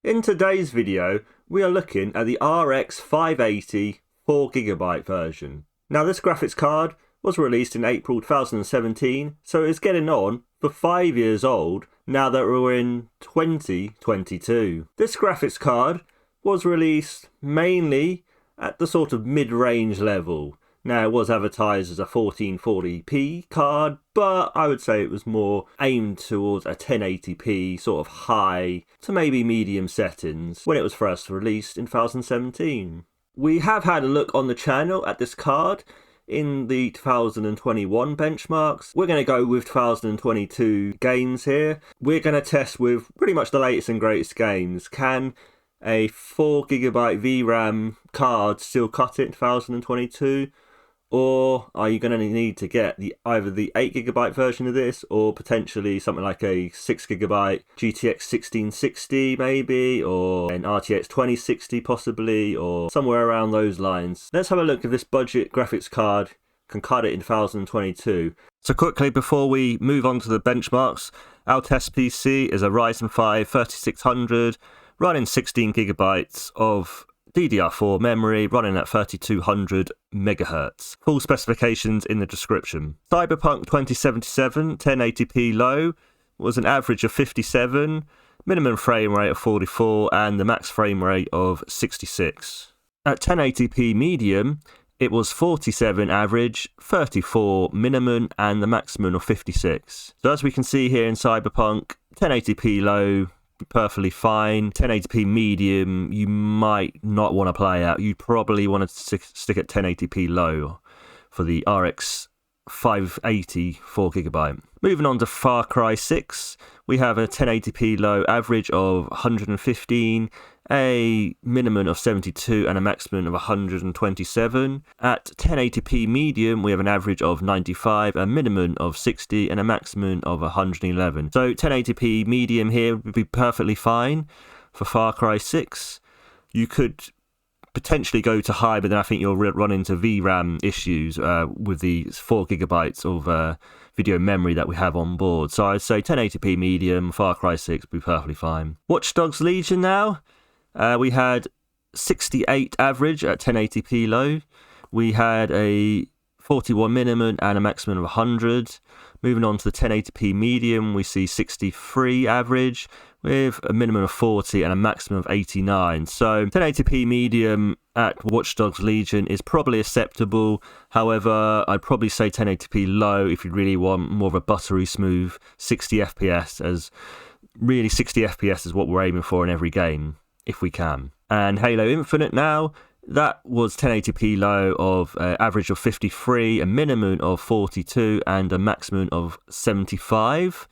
In today's video, we are looking at the RX 580 4GB version. Now this graphics card was released in April 2017, so it's getting on for 5 years old now that we're in 2022. This graphics card was released mainly at the sort of mid-range level. Now it was advertised as a 1440p card, but I would say it was more aimed towards a 1080p sort of high to maybe medium settings when it was first released in 2017. We have had a look on the channel at this card in the 2021 benchmarks. We're going to go with 2022 games here. We're going to test with pretty much the latest and greatest games. Can a 4GB VRAM card still cut it in 2022? Or are you going to need to get either the 8GB version of this or potentially something like a 6GB GTX 1660 maybe, or an RTX 2060 possibly, or somewhere around those lines. Let's have a look if this budget graphics card can cut it in 2022. So quickly before we move on to the benchmarks, our test PC is a Ryzen 5 3600 running 16GB of DDR4 memory running at 3200 MHz. Full specifications in the description. Cyberpunk 2077 1080p low was an average of 57, minimum frame rate of 44 and the max frame rate of 66. At 1080p medium it was 47 average, 34 minimum and the maximum of 56. So as we can see here in Cyberpunk, 1080p low perfectly fine. 1080p medium you might not want to play at. You'd probably want to stick at 1080p low for the RX 580 4GB. Moving on to Far Cry 6, we have a 1080p low average of 115, a minimum of 72 and a maximum of 127. At 1080p medium we have an average of 95, a minimum of 60 and a maximum of 111. So 1080p medium here would be perfectly fine for Far Cry 6. You could potentially go to high, but then I think you'll run into VRAM issues with the 4GB of video memory that we have on board. So I'd say 1080p medium, Far Cry 6 would be perfectly fine. Watch Dogs Legion now. We had 68 average at 1080p low. We had a 41 minimum and a maximum of 100. Moving on to the 1080p medium, we see 63 average with a minimum of 40 and a maximum of 89. So 1080p medium at Watch Dogs Legion is probably acceptable. However, I'd probably say 1080p low if you really want more of a buttery smooth 60 FPS, as really 60 FPS is what we're aiming for in every game, if we can. And Halo Infinite now, that was 1080p low of average of 53, a minimum of 42 and a maximum of 75.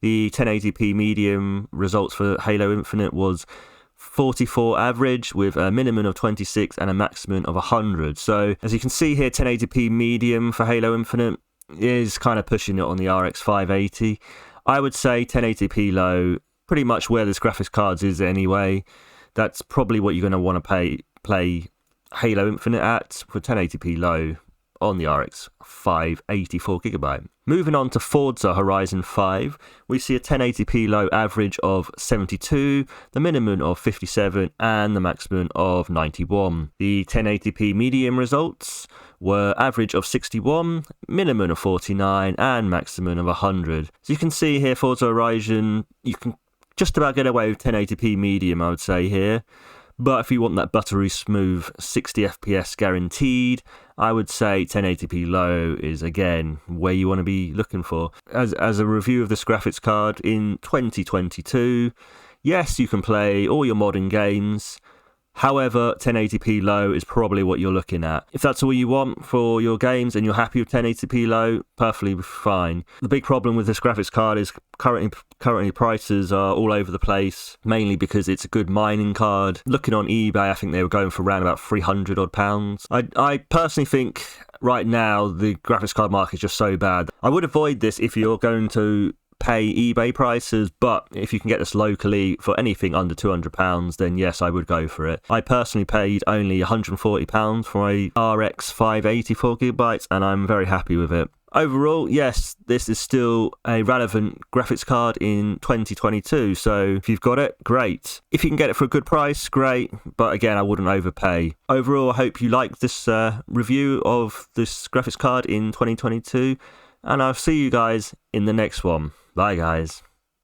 The 1080p medium results for Halo Infinite was 44 average with a minimum of 26 and a maximum of 100. So as you can see here, 1080p medium for Halo Infinite is kind of pushing it on the RX 580. I would say 1080p low, pretty much where this graphics card is anyway. That's probably what you're going to want to play Halo Infinite at for 1080p low on the RX 580 4GB. Moving on to Forza Horizon 5, we see a 1080p low average of 72, the minimum of 57 and the maximum of 91. The 1080p medium results were average of 61, minimum of 49 and maximum of 100. So you can see here Forza Horizon, you can just about get away with 1080p medium, I would say here. But if you want that buttery smooth 60 FPS guaranteed, I would say 1080p low is again where you want to be looking for. As a review of this graphics card in 2022, yes, you can play all your modern games. However, 1080p low is probably what you're looking at. If that's all you want for your games and you're happy with 1080p low, perfectly fine. The big problem with this graphics card is currently prices are all over the place, mainly because it's a good mining card. Looking on eBay, I think they were going for around about 300 odd pounds. I personally think right now the graphics card market is just so bad. I would avoid this if you're going to pay eBay prices, but if you can get this locally for anything under £200, then yes, I would go for it. I personally paid only £140 for a RX 580 4GB and I'm very happy with it. overall, yes, this is still a relevant graphics card in 2022. So if you've got it, great. If you can get it for a good price, great. But again, I wouldn't overpay. Overall, I hope you liked this review of this graphics card in 2022. And I'll see you guys in the next one. Bye, guys.